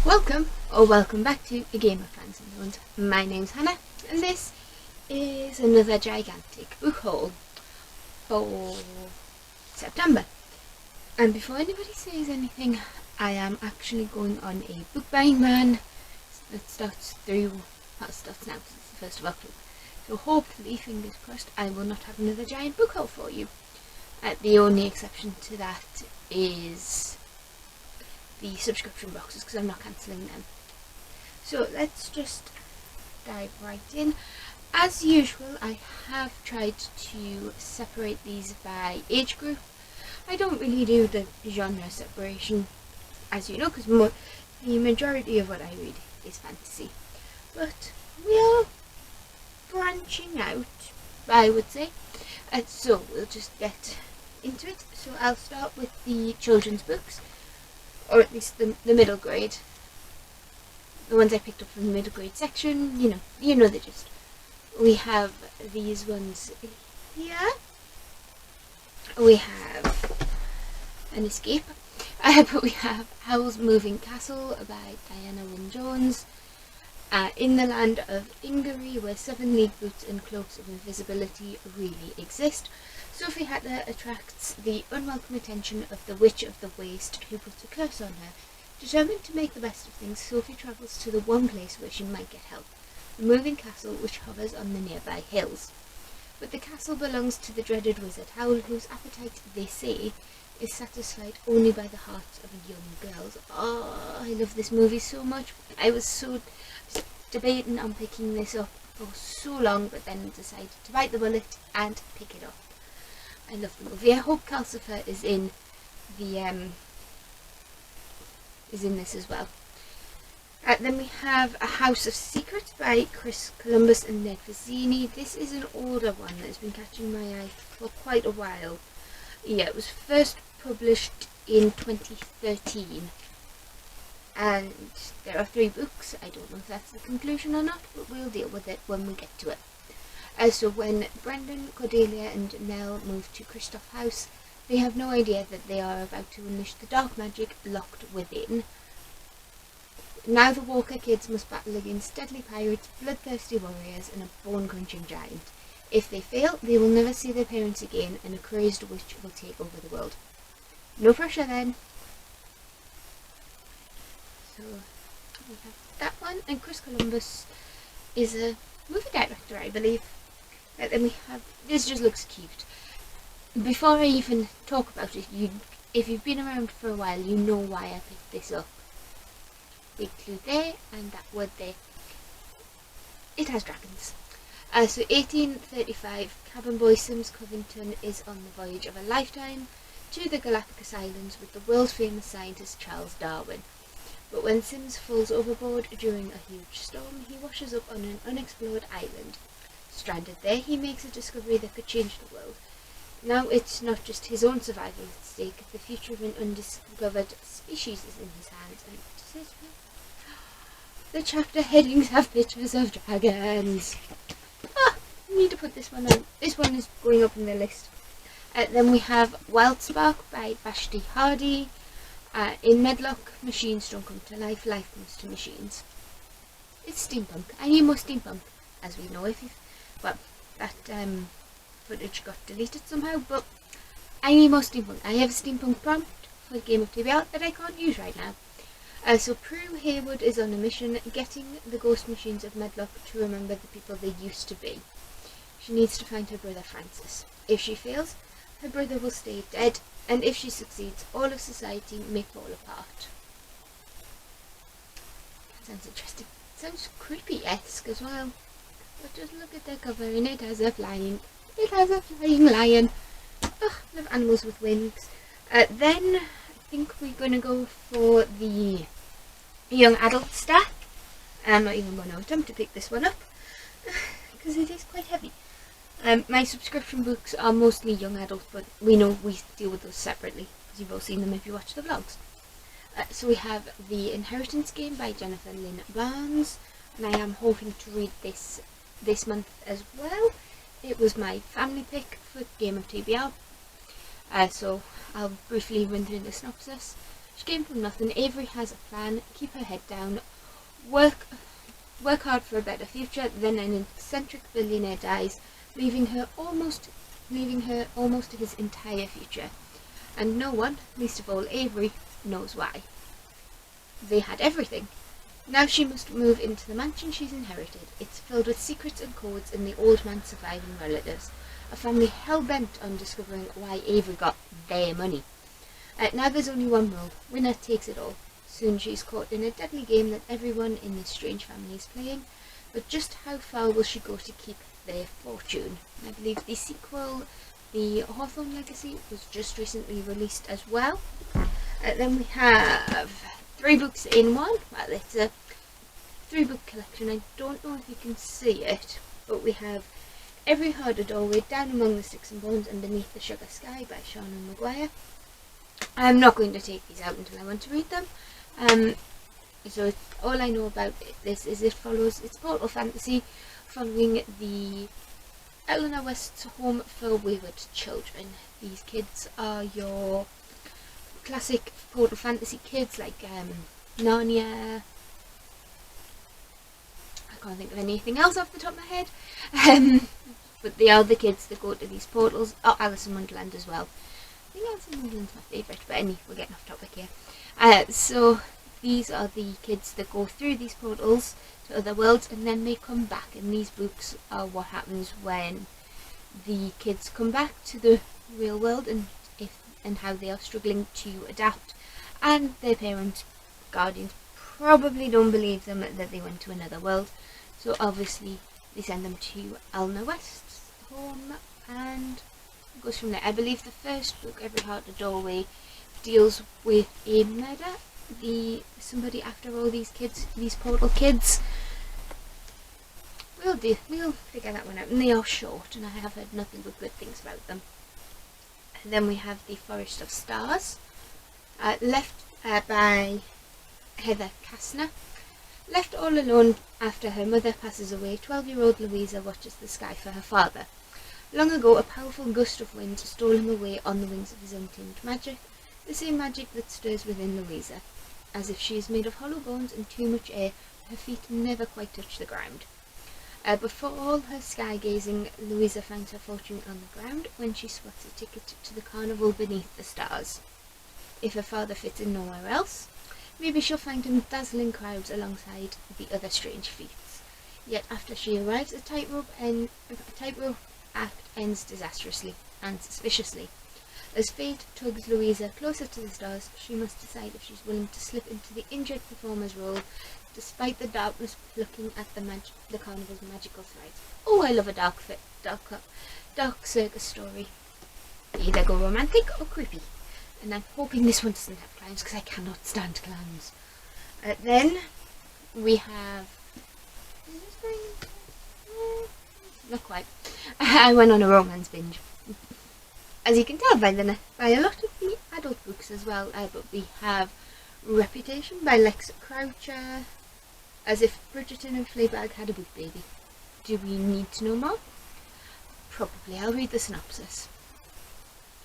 Welcome back to A Game of Plants and Bones. My name's Hannah, and this is another gigantic book haul for September. And before anybody says anything, I am actually going on a book buying ban. It starts now, because it's the 1st of October. So hopefully, fingers crossed, I will not have another giant book haul for you. The only exception to that is the subscription boxes, because I'm not cancelling them. So let's just dive right in. As usual, I have tried to separate these by age group. I don't really do the genre separation, as you know, because the majority of what I read is fantasy. But we are branching out, I would say. So we'll just get into it. So I'll start with the children's books, or at least the middle grade. The ones I picked up from the middle grade section, you know the gist. We have these ones here. We have An Escape. But we have Howl's Moving Castle by Diana Wynne Jones. In the land of Ingery, where 7 league boots and cloaks of invisibility really exist, Sophie Hatter attracts the unwelcome attention of the Witch of the Waste, who puts a curse on her. Determined to make the best of things, Sophie travels to the one place where she might get help, the moving castle which hovers on the nearby hills. But the castle belongs to the dreaded wizard Howl, whose appetite, they say, is satisfied only by the hearts of young girls. Oh, I love this movie so much. I was debating on picking this up for so long, but then decided to bite the bullet and pick it up. I love the movie. I hope Calcifer is in this as well. Then we have A House of Secrets by Chris Columbus and Ned Cassini. This is an older one that has been catching my eye for quite a while. Yeah, it was first published in 2013. And there are 3 books. I don't know if that's the conclusion or not, but we'll deal with it when we get to it. So when Brendan, Cordelia and Nell move to Kristoff House, they have no idea that they are about to unleash the dark magic locked within. Now the Walker kids must battle against deadly pirates, bloodthirsty warriors and a bone-crunching giant. If they fail, they will never see their parents again, and a crazed witch will take over the world. No pressure then. So we have that one, and Chris Columbus is a movie director, I believe. Then we have, this just looks cute. Before I even talk about it, if you've been around for a while, you know why I picked this up. Big clue there, and that word there. It has dragons. So 1835, Cabin Boy Sims Covington is on the voyage of a lifetime to the Galapagos Islands with the world famous scientist Charles Darwin. But when Sims falls overboard during a huge storm, he washes up on an unexplored island. Stranded there, he makes a discovery that could change the world. Now it's not just his own survival at stake, the future of an undiscovered species is in his hands. And the chapter headings have pictures of dragons. I need to put this one on. This one is going up in the list. Then we have Wild Spark by Vashti Hardy. In Medlock, machines don't come to life, life comes to machines. It's steampunk. I need more steampunk, as we know. That footage got deleted somehow, but I need more steampunk. I have a steampunk prompt for the Game of TBR that I can't use right now. So Prue Haywood is on a mission, getting the ghost machines of Medlock to remember the people they used to be. She needs to find her brother Francis. If she fails, her brother will stay dead, and if she succeeds, all of society may fall apart. That sounds interesting. Sounds creepy-esque as well. But just look at the cover, and it has a flying lion. Ugh, love animals with wings. Then I think we're going to go for the young adult stack. I'm not even going to attempt to pick this one up because it is quite heavy. My subscription books are mostly young adult, but we know we deal with those separately because you've all seen them if you watch the vlogs. So we have The Inheritance Game by Jennifer Lynn Barnes, and I am hoping to read this month as well. It was my family pick for Game of TBR. So I'll briefly run through the synopsis. She came from nothing. Avery has a plan. Keep her head down. Work hard for a better future. Then an eccentric billionaire dies, leaving her almost his entire future. And no one, least of all Avery, knows why. They had everything. Now she must move into the mansion she's inherited. It's filled with secrets and codes and the old man's surviving relatives. A family hell-bent on discovering why Avery got their money. Now there's only one rule. Winner takes it all. Soon she's caught in a deadly game that everyone in this strange family is playing. But just how far will she go to keep their fortune? I believe the sequel, The Hawthorne Legacy, was just recently released as well. Then we have 3 books in one. Well, it's a 3-book collection. I don't know if you can see it, but we have Every Heart a Doorway, Down Among the Sticks and Bones, and Beneath the Sugar Sky by Shauna Maguire. I'm not going to take these out until I want to read them. So all I know about this is it's portal fantasy following the Eleanor West's Home for Wayward Children. These kids are your classic portal fantasy kids like Narnia. I can't think of anything else off the top of my head. But they are the kids that go to these portals. Oh, Alice in Wonderland as well. I think Alice in Wonderland's my favourite, but anyway, we're getting off topic here. So these are the kids that go through these portals to other worlds and then they come back, and these books are what happens when the kids come back to the real world and how they are struggling to adapt, and their parents, guardians, probably don't believe them that they went to another world, so obviously they send them to Eleanor West's home and it goes from there. I believe the first book, Every Heart a Doorway, deals with a murder. Somebody after all these kids, these portal kids. We'll figure that one out, and they are short, and I have heard nothing but good things about them. And then we have The Forest of Stars, left by Heather Kastner. Left all alone after her mother passes away, 12-year-old Louisa watches the sky for her father. Long ago, a powerful gust of wind stole him away on the wings of his untamed magic, the same magic that stirs within Louisa. As if she is made of hollow bones and too much air, her feet never quite touch the ground. But for all her sky-gazing, Louisa finds her fortune on the ground when she spots a ticket to the carnival beneath the stars. If her father fits in nowhere else, maybe she'll find him dazzling crowds alongside the other strange feats. Yet after she arrives, a tightrope act ends disastrously and suspiciously. As fate tugs Louisa closer to the stars, she must decide if she's willing to slip into the injured performer's role, despite the darkness looking at the carnival's magical threads. Oh, I love a dark circus story. Either go romantic or creepy. And I'm hoping this one doesn't have clowns, because I cannot stand clowns. Then we have... Is this going? Not quite. I went on a romance binge. As you can tell by a lot of the adult books as well, but we have Reputation by Lex Croucher, As If Bridgerton and Fleabag Had a Boot Baby. Do we need to know more? Probably. I'll read the synopsis.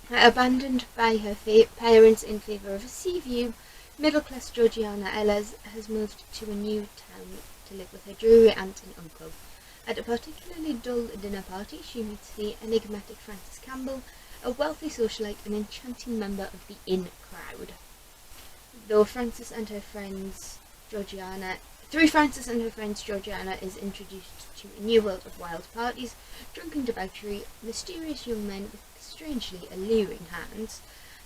Abandoned by her parents in favour of a sea view, middle-class Georgiana Ellis has moved to a new town to live with her dreary aunt and uncle. At a particularly dull dinner party, she meets the enigmatic Frances Campbell, a wealthy socialite and enchanting member of the in crowd. Through Frances and her friends, Georgiana is introduced to a new world of wild parties, drunken debauchery, mysterious young men with strangely alluring hands,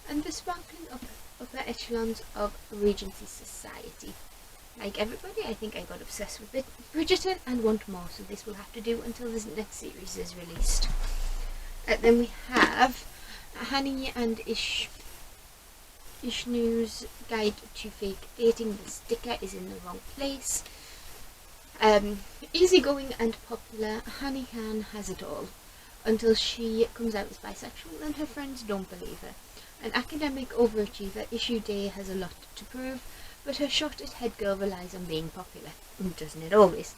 and the sparkling upper echelons of Regency society. Like everybody, I think I got obsessed with Bridgerton and want more, so this will have to do until this next series is released. Then we have Hani and Ishnu's Guide to Fake Dating. The sticker is in the wrong place. Easygoing and popular, Hani Khan has it all, until she comes out as bisexual and her friends don't believe her. An academic overachiever, Issue Day has a lot to prove, but her shot at head girl relies on being popular, doesn't it always?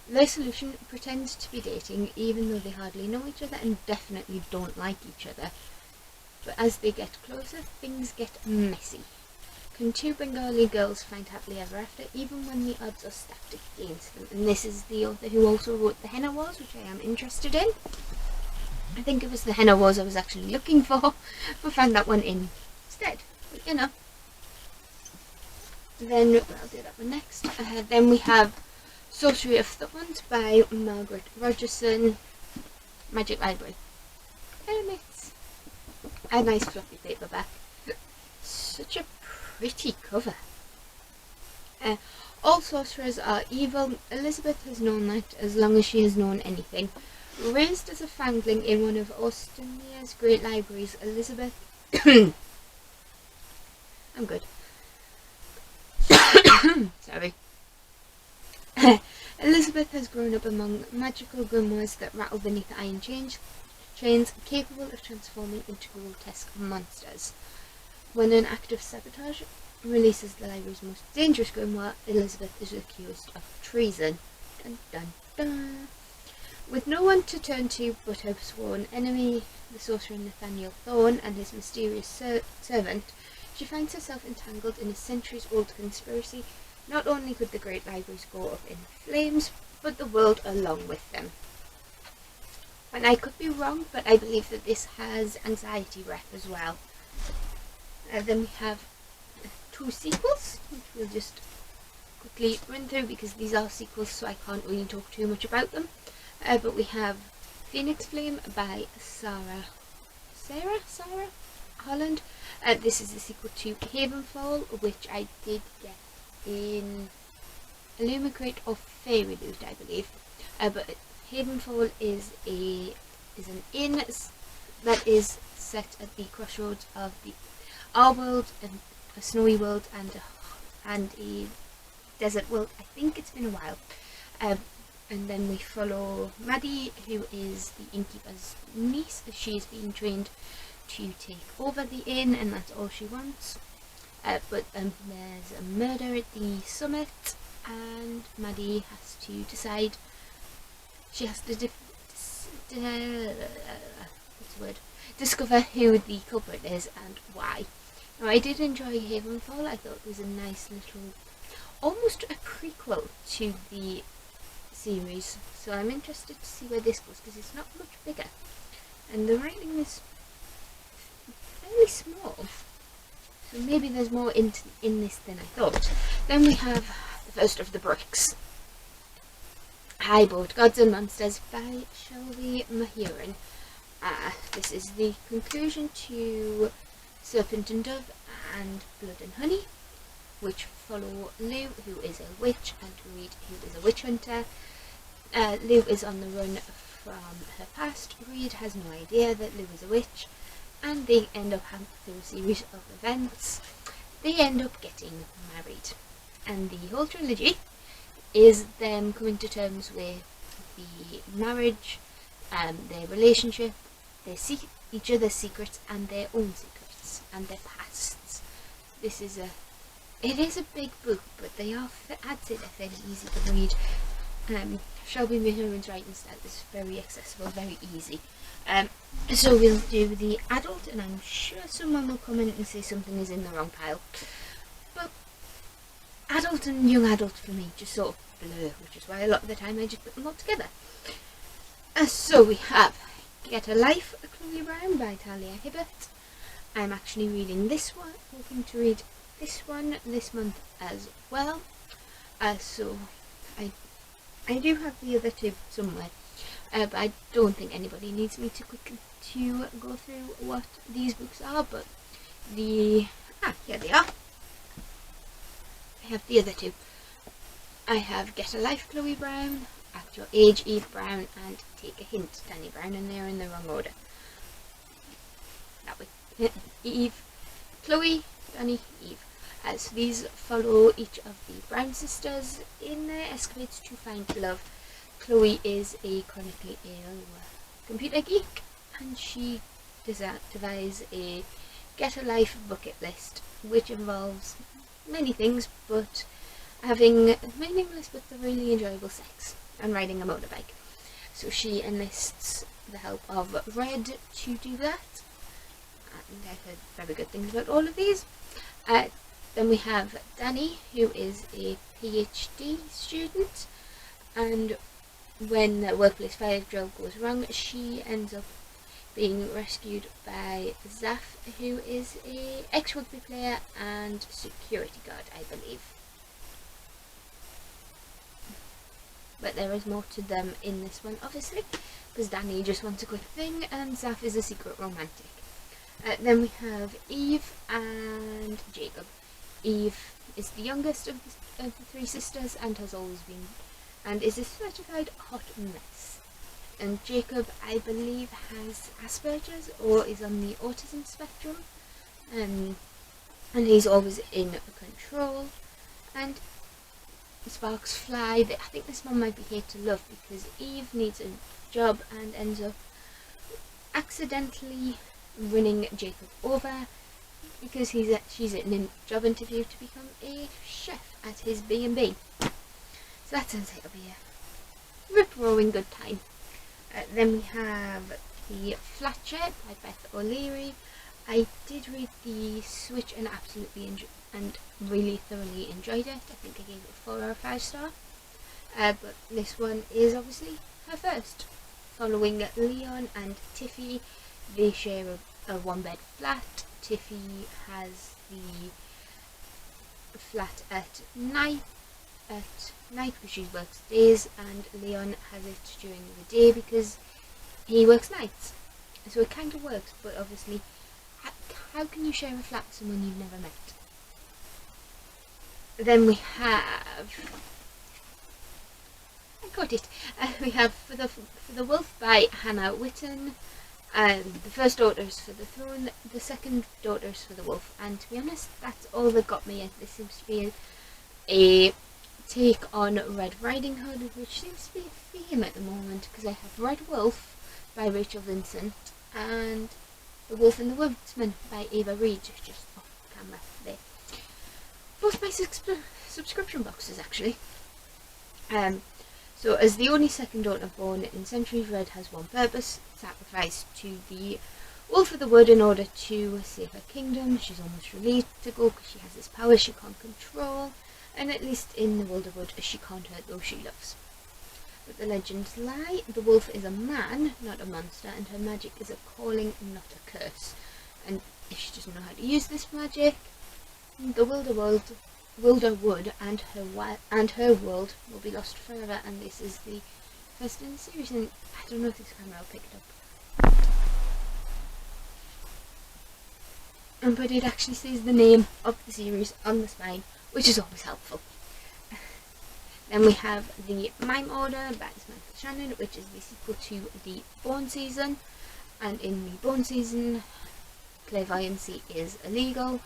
Their solution pretends to be dating, even though they hardly know each other and definitely don't like each other. But as they get closer, things get messy. Can two Bengali girls find happily ever after, even when the odds are stacked against them? And this is the author who also wrote The Henna Wars, which I am interested in. I think it was The Henna Wars I was actually looking for, but found that one instead. But you know. Then I'll do that one next. Then we have Sorcery of Stones by Margaret Rogerson. Magic Library. It's a nice fluffy paperback. Such a pretty cover. All sorcerers are evil. Elizabeth has known that as long as she has known anything. Raised as a foundling in one of Austinia's great libraries, Elizabeth... I'm good. Sorry. Elizabeth has grown up among magical grimoires that rattle beneath the iron chains, capable of transforming into grotesque monsters. When an act of sabotage releases the library's most dangerous grimoire, Elizabeth is accused of treason. Dun dun dun. With no one to turn to but her sworn enemy, the sorcerer Nathaniel Thorne, and his mysterious servant, she finds herself entangled in a centuries-old conspiracy. Not only could the great libraries go up in flames, but the world along with them. And I could be wrong, but I believe that this has anxiety rep as well. Then we have two sequels, which we'll just quickly run through because these are sequels, so I can't really talk too much about them. But we have Phoenix Flame by Sarah Holland. This is the sequel to Havenfall, which I did get in Illumicrate or Fairy Loot, I believe. But Havenfall is an inn that is set at the crossroads of our world, and a snowy world, and a desert world. I think it's been a while. And then we follow Maddie, who is the innkeeper's niece. She is being trained to take over the inn, and that's all she wants. But there's a murder at the summit, and Maddie has to decide. She has to discover who the culprit is and why. Now, I did enjoy Havenfall. I thought it was a nice little, almost a prequel to the series, so I'm interested to see where this goes because it's not much bigger and the writing is fairly small, so maybe there's more in this than I thought. Then we have the first of the bricks, Highboard Gods and Monsters by Shelby Mahurin. This is the conclusion to Serpent and Dove and Blood and Honey, which follow Lou, who is a witch, and Reed, who is a witch hunter. Lou is on the run from her past. Reed has no idea that Lou is a witch, and they end up having, through a series of events, they end up getting married. And the whole trilogy is them coming to terms with the marriage, their relationship, each other's secrets, and their own secrets, and their pasts. It is a big book, but I'd say they're fairly easy to read. Shelby Mahurin's writing style is very accessible, very easy. So we'll do the adult, and I'm sure someone will comment and say something is in the wrong pile. But adult and young adult for me just sort of blur, which is why a lot of the time I just put them all together. So we have Get a Life, Chloe Brown by Talia Hibbert. I'm actually reading this one, hoping to read this one this month as well. So I do have the other two somewhere, but I don't think anybody needs me to go through what these books are. But here they are. I have the other two. I have Get a Life, Chloe Brown, Act Your Age, Eve Brown, and Take a Hint, Danny Brown, and they're in the wrong order. That way. Eve, Chloe, Danny, Eve. So these follow each of the Brown sisters in their escapades to find love. Chloe is a chronically ill computer geek, and she devises a Get a Life bucket list, which involves many things, but having meaningless but really enjoyable sex and riding a motorbike. So she enlists the help of Red to do that, and I've heard very good things about all of these. Then we have Danny, who is a PhD student, and when the workplace fire drill goes wrong, she ends up being rescued by Zaf, who is a ex-rugby player and security guard, I believe. But there is more to them in this one, obviously, because Danny just wants a quick thing and Zaf is a secret romantic. Then we have Eve and Jacob. Eve is the youngest of the three sisters and has always been, and is a certified hot mess. And Jacob, I believe, has Asperger's or is on the autism spectrum, and he's always in control. And sparks fly. I think this one might be hate to love, because Eve needs a job and ends up accidentally running Jacob over because she's at a job interview to become a chef at his B&B. So that sounds like it'll be a rip-roaring good time. Then we have the Fletcher by Beth O'Leary. I did read the Switch and absolutely really thoroughly enjoyed it. I think I gave it 4 out of 5 star. But this one is obviously her first. Following Leon and Tiffy, they share a one-bed flat. Tiffy has the flat at night because she works days, and Leon has it during the day because he works nights. So it kind of works, but obviously, how can you share a flat with someone you've never met? Then we have, we have for the Wolf by Hannah Witten. The first Daughters for the Throne, the second Daughters for the Wolf, and to be honest, that's all that got me. This seems to be a take on Red Riding Hood, which seems to be a theme at the moment, because I have Red Wolf by Rachel Vincent and The Wolf and the Woodsman by Ava Reed, just off camera there. Both my subscription boxes, actually. So as the only second daughter born in Centuries, Red has one purpose: sacrifice to the Wolf of the Wood in order to save her kingdom. She's almost relieved to go because she has this power she can't control, and at least in the Wilderwood she can't hurt those she loves. But the legends lie. The wolf is a man, not a monster, and her magic is a calling, not a curse. And if she doesn't know how to use this magic, the Wilderwood and her world will be lost forever. And this is the first in the series, and I don't know if this camera will pick it up. But it actually says the name of the series on the spine, which is always helpful. Then we have the Mime Order by Samantha Shannon, which is the sequel to the Bone Season. And in the Bone Season, clairvoyancy is illegal,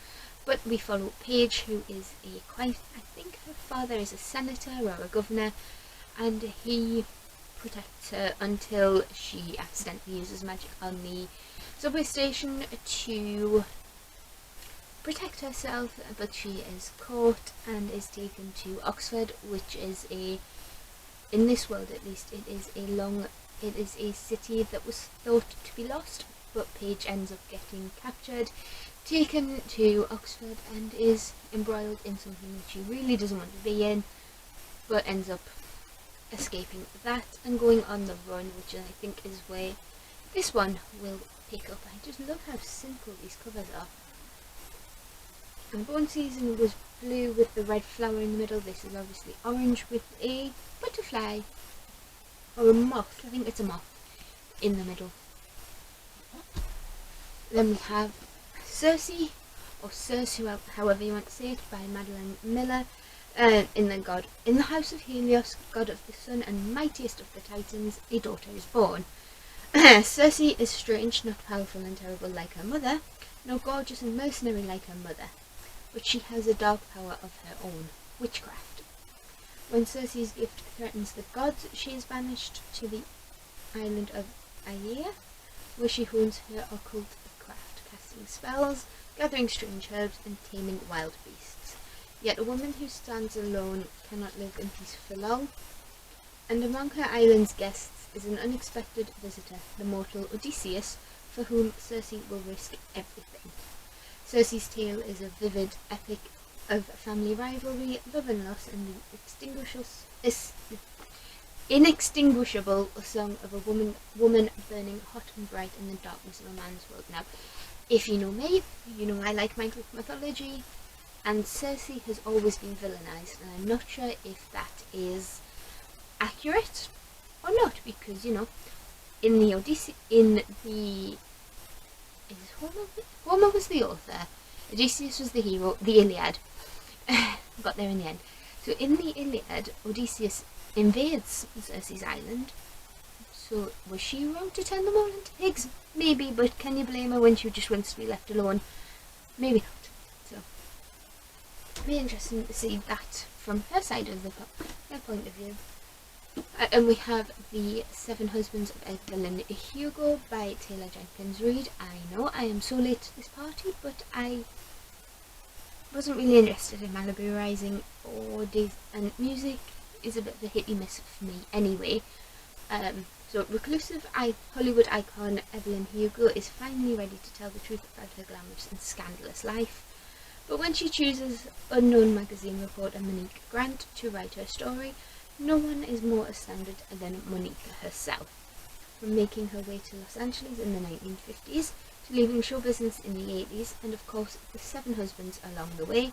but we follow Paige, who is I think her father is a senator or a governor, and he protects her until she accidentally uses magic on the subway station to protect herself, but she is caught and is taken to Oxford, which is in this world at least, it is a city that was thought to be lost, but Paige ends up getting captured, taken to Oxford, and is embroiled in something that she really doesn't want to be in, but ends up escaping that and going on the run, which I think is where this one will pick up. I just love how simple these covers are. And Bone Season was blue with the red flower in the middle. This is obviously orange with a butterfly, or a moth, I think it's a moth, in the middle. Then we have Circe, or Circe, however you want to say it, by Madeline Miller. In the House of Helios, god of the sun and mightiest of the Titans, a daughter is born. Circe is strange, not powerful and terrible like her mother, nor gorgeous and mercenary like her mother, but she has a dark power of her own, witchcraft. When Circe's gift threatens the gods, she is banished to the island of Aea, where she hones her occult craft, casting spells, gathering strange herbs, and taming wild beasts. Yet a woman who stands alone cannot live in peace for long, and among her island's guests is an unexpected visitor, the mortal Odysseus, for whom Circe will risk everything. Circe's tale is a vivid, epic of family rivalry, love and loss, and the inextinguishable song of a woman burning hot and bright in the darkness of a man's world. Now, if you know me, you know I like my Greek mythology, and Circe has always been villainized, and I'm not sure if that is accurate or not, because in the Odyssey, Homer was the author, Odysseus was the hero, the Iliad. Got there in the end. So in the Iliad, Odysseus invades Circe's island. So was she wrong to turn them all into pigs? Maybe, but can you blame her when she just wants to be left alone? Maybe not. So it'll be interesting to see that from her side of her point of view. And we have The Seven Husbands of Evelyn Hugo by Taylor Jenkins Reid. I know I am so late to this party, but I wasn't really interested in Malibu Rising or Days, and music is a bit of a hit and miss for me anyway. So reclusive Hollywood icon Evelyn Hugo is finally ready to tell the truth about her glamorous and scandalous life. But when she chooses unknown magazine reporter Monique Grant to write her story, no one is more astounded than Monica herself. From making her way to Los Angeles in the 1950s, to leaving show business in the 80s, and of course the 7 husbands along the way,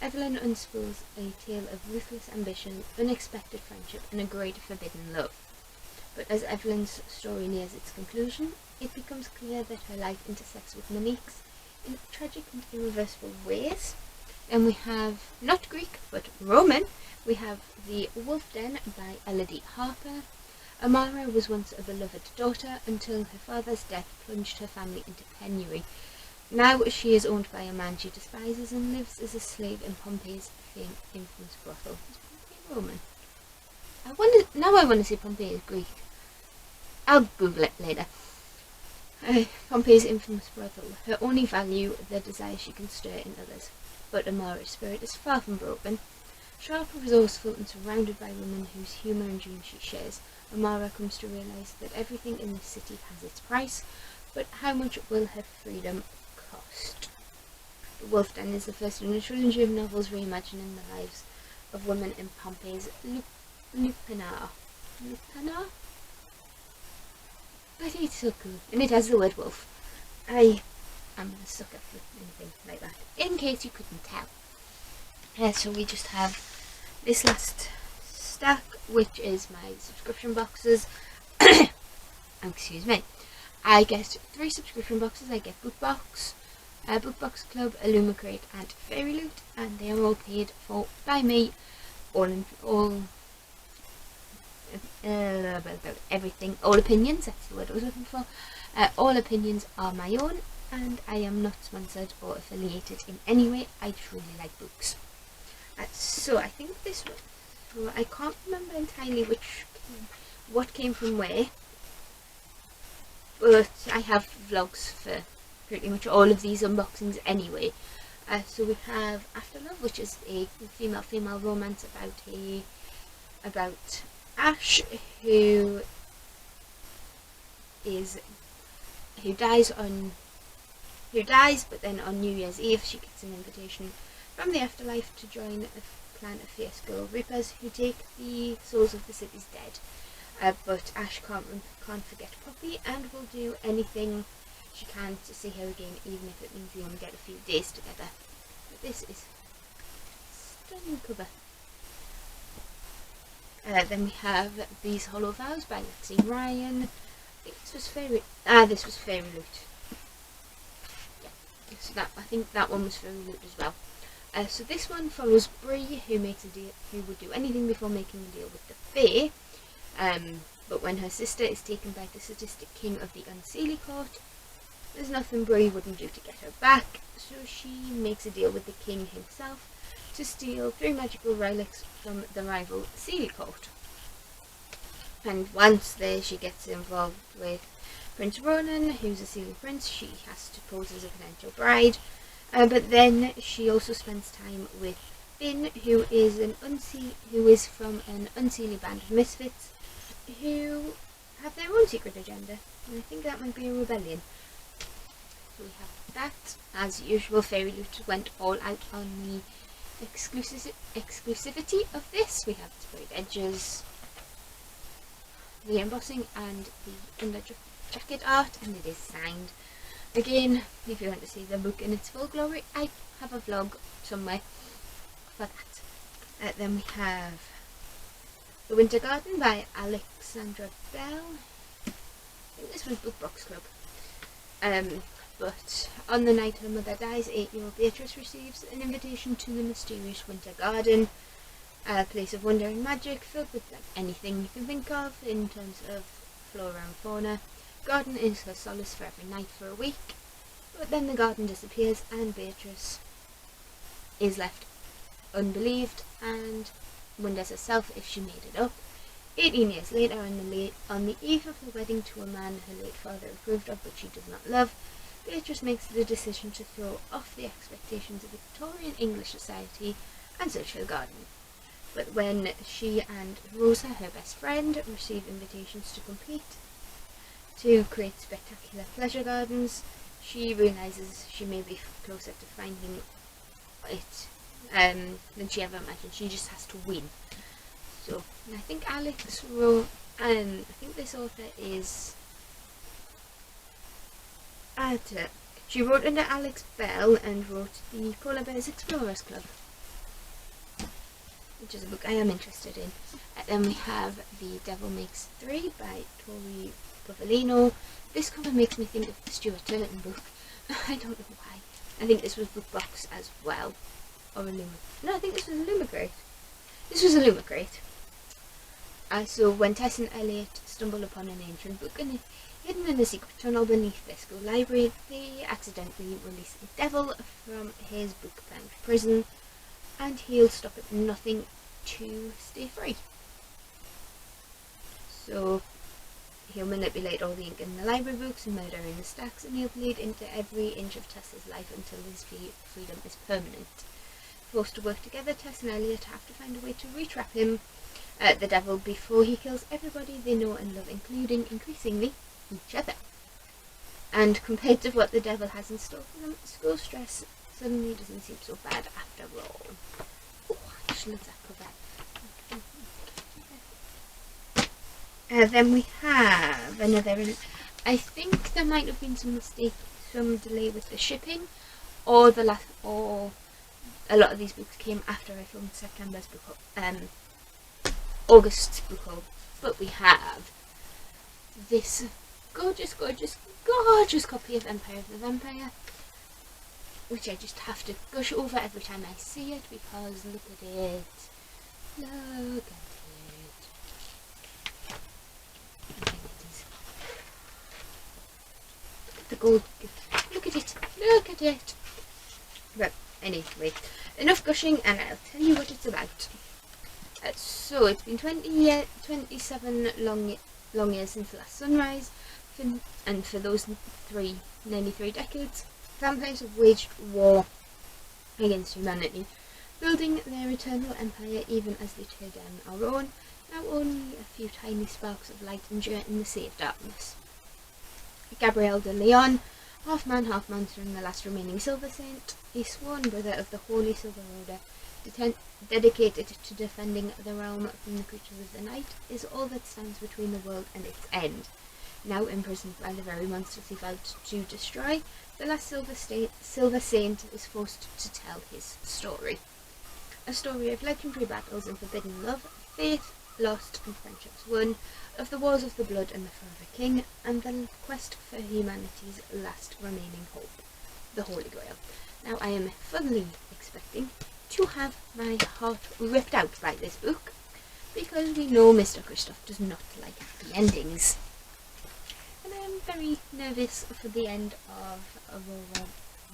Evelyn unspools a tale of ruthless ambition, unexpected friendship, and a great forbidden love. But as Evelyn's story nears its conclusion, it becomes clear that her life intersects with Monique's in tragic and irreversible ways. And we have, not Greek, but Roman, we have The Wolf Den by Elodie Harper. Amara was once a beloved daughter until her father's death plunged her family into penury. Now she is owned by a man she despises and lives as a slave in Pompey's infamous brothel. Is Pompey Roman? Now I want to say Pompey is Greek. I'll Google it later. Pompey's infamous brothel. Her only value, the desire she can stir in others. But Amara's spirit is far from broken. Sharp, resourceful, and surrounded by women whose humour and dreams she shares, Amara comes to realise that everything in this city has its price, but how much will her freedom cost? The Wolf Den is the first in a trilogy of novels reimagining the lives of women in Pompey's Lupanar. I think it's so cool, and it has the word wolf. I am a sucker for anything like that, in case you couldn't tell. So we just have this last stack, which is my subscription boxes. Excuse me. I get 3 subscription boxes. I get Bookbox, Bookbox Club, Illumicrate, and Fairy Loot, and they are all paid for by me. Everything, all opinions, that's the word I was looking for. All opinions are my own, and I am not sponsored or affiliated in any way. I truly like books. So I think this one, I can't remember entirely what came from where, but I have vlogs for pretty much all of these unboxings anyway. So we have Afterlove, which is a female romance about Ash, who dies, but then on New Year's Eve she gets an invitation from the afterlife to join a clan of fierce girl reapers who take the souls of the city's dead. But Ash can't forget Poppy and will do anything she can to see her again, even if it means they only get a few days together. But this is a stunning cover. Then we have These Hollow Vows by Lexi Ryan. I think this was Fairy Loot. Yeah, so I think that one was Fairy Loot as well. So this one follows Bree, who would do anything before making a deal with the Fae. But when her sister is taken by the sadistic king of the Unseelie Court, there's nothing Bree wouldn't do to get her back, so she makes a deal with the king himself to steal 3 magical relics from the rival Seelie Court. And once there, she gets involved with Prince Ronan, who's a Seelie prince. She has to pose as a potential bride. But then she also spends time with Finn, who is from an Unseelie band of misfits who have their own secret agenda, and I think that might be a rebellion. So we have that. As usual, Fairy Loot went all out on the exclusivity of this. We have the sprayed edges, the embossing and the under jacket art, and it is signed. Again, if you want to see the book in its full glory, I have a vlog somewhere for that. Then we have The Winter Garden by Alexandra Bell. I think this was Book Box Club. But on the night her mother dies, 8-year-old Beatrice receives an invitation to the mysterious Winter Garden, a place of wonder and magic filled with anything you can think of in terms of flora and fauna. Garden is her solace for every night for a week, but then the garden disappears and Beatrice is left unbelieved and wonders herself if she made it up. 18 years later, on the eve of the wedding to a man her late father approved of but she does not love, Beatrice makes the decision to throw off the expectations of Victorian English society and search for the garden. But when she and Rosa, her best friend, receive invitations to create spectacular pleasure gardens, she realises she may be closer to finding it than she ever imagined. She just has to win. So, I think Alex wrote, I think this author is, she wrote under Alex Bell and wrote the Polar Bears Explorers Club, which is a book I am interested in. Then we have The Devil Makes Three by Tory Povellino. This cover makes me think of the Stuart Turton book. I don't know why. I think this was Book Box as well. Or a Luma. No, I think this was a Luma Crate. This was a Luma Crate. So when Tess and Elliot stumble upon an ancient book and hidden in a secret tunnel beneath their school library, they accidentally release the devil from his book-bound prison, and he'll stop at nothing to stay free. So he'll manipulate all the ink in the library books and murder in the stacks, and he'll bleed into every inch of Tess's life until his freedom is permanent. Forced to work together, Tess and Elliot have to find a way to retrap him, the devil, before he kills everybody they know and love, including, increasingly, each other. And compared to what the devil has in store for them, school stress suddenly doesn't seem so bad after all. Oh, I just love that cover. Then we have another, I think there might have been some delay with the shipping, or a lot of these books came after I filmed September's book haul, August's book haul. But we have this gorgeous copy of Empire of the Vampire, which I just have to gush over every time I see it, because look at it. Look at it. Okay, it is. Look at the gold. Look at it. Look at it. But anyway, enough gushing, and I'll tell you what it's about. So it's been 27 long years since the last sunrise, and for those nearly three decades, vampires have waged war against humanity, building their eternal empire even as they tear down our own. Now only a few tiny sparks of light endure in the sea of darkness. Gabriel de Leon, half man, half monster, and the last remaining Silver Saint, a sworn brother of the Holy Silver Order, dedicated to defending the realm from the creatures of the night, is all that stands between the world and its end. Now imprisoned by the very monsters he vowed to destroy, the last Silver Saint is forced to tell his story. A story of legendary battles and forbidden love, faith lost and friendships won, of the wars of the blood and the Forever King, and the quest for humanity's last remaining hope, the Holy Grail. Now I am fully expecting to have my heart ripped out by this book, because we know Mr. Kristoff does not like happy endings. And I am very nervous for the end of Aurora,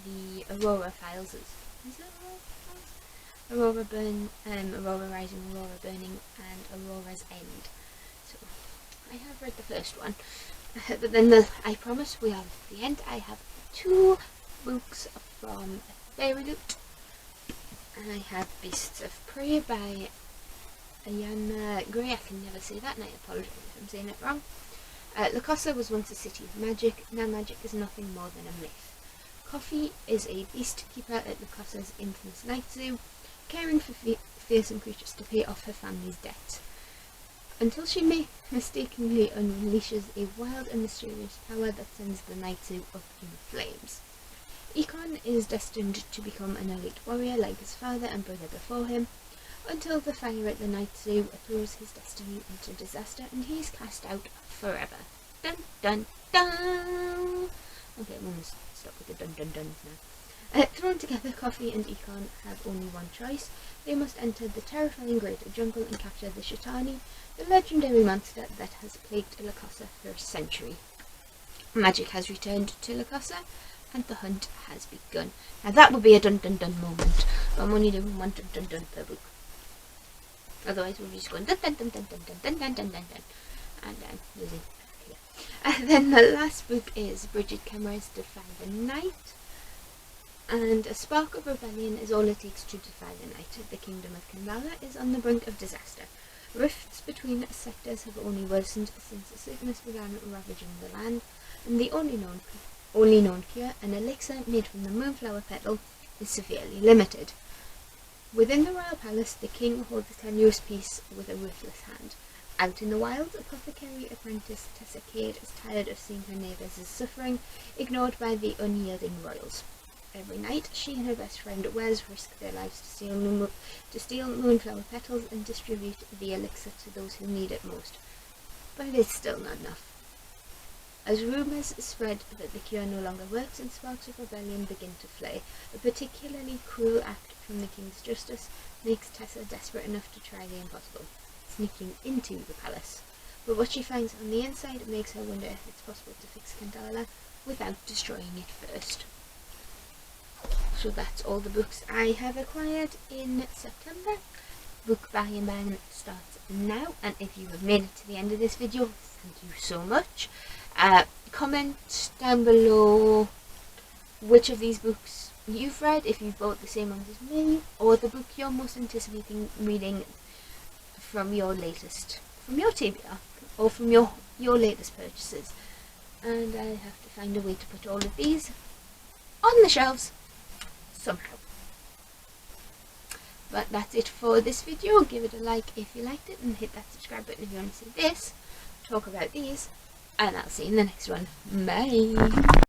the Aurora Files. Is it Aurora Files? Aurora Rising, Aurora Burning, and Aurora's End. So I have read the first one, but then I promise we have the end. I have 2 books from Fairy Loot. I have Beasts of Prey by Ayana Gray. I can never say that, and I apologise if I'm saying it wrong. La Cosa was once a city of magic. Now magic is nothing more than a myth. Coffee is a beast keeper at La Cosa's infamous night zoo. caring for fearsome creatures to pay off her family's debt, until she mistakenly unleashes a wild and mysterious power that sends the Night Zoo up in flames. Ikon is destined to become an elite warrior like his father and brother before him, until the fire at the Night Zoo throws his destiny into disaster and he is cast out forever. Dun dun dun! Okay, I'm going to stop with the dun dun duns now. Thrown together, Coffee and Ikon have only one choice. They must enter the terrifying Great Jungle and capture the Shitani, the legendary monster that has plagued Lacossa for a century. Magic has returned to Lacossa, and the hunt has begun. Now that would be a dun dun dun moment, but I'm only doing one dun dun dun per book. Otherwise we're just going dun dun dun dun dun dun dun dun dun dun dun, and I'm losing. And then the last book is Bridget Kemmer's Defy the Night. And a spark of rebellion is all it takes to defy the night. The kingdom of Kandala is on the brink of disaster. Rifts between sectors have only worsened since sickness began ravaging the land, and the only known cure, an elixir made from the moonflower petal, is severely limited. Within the royal palace, the king holds a tenuous peace with a ruthless hand. Out in the wild, apothecary apprentice Tessa Cade is tired of seeing her neighbours as suffering, ignored by the unyielding royals. Every night, she and her best friend Wes risk their lives to steal moonflower petals and distribute the elixir to those who need it most. But it is still not enough. As rumours spread that the cure no longer works and sparks of rebellion begin to flare, a particularly cruel act from the king's justice makes Tessa desperate enough to try the impossible, sneaking into the palace. But what she finds on the inside makes her wonder if it's possible to fix Kandala without destroying it first. So that's all the books I have acquired in September. Book buying ban starts now, and if you have made it to the end of this video, thank you so much. Comment down below which of these books you've read, if you've bought the same ones as me, or the book you're most anticipating reading from your TBR, or from your latest purchases. And I have to find a way to put all of these on the shelves somehow. But that's it for this video. Give it a like if you liked it, and hit that subscribe button if you want to see this, talk about these, and I'll see you in the next one. Bye!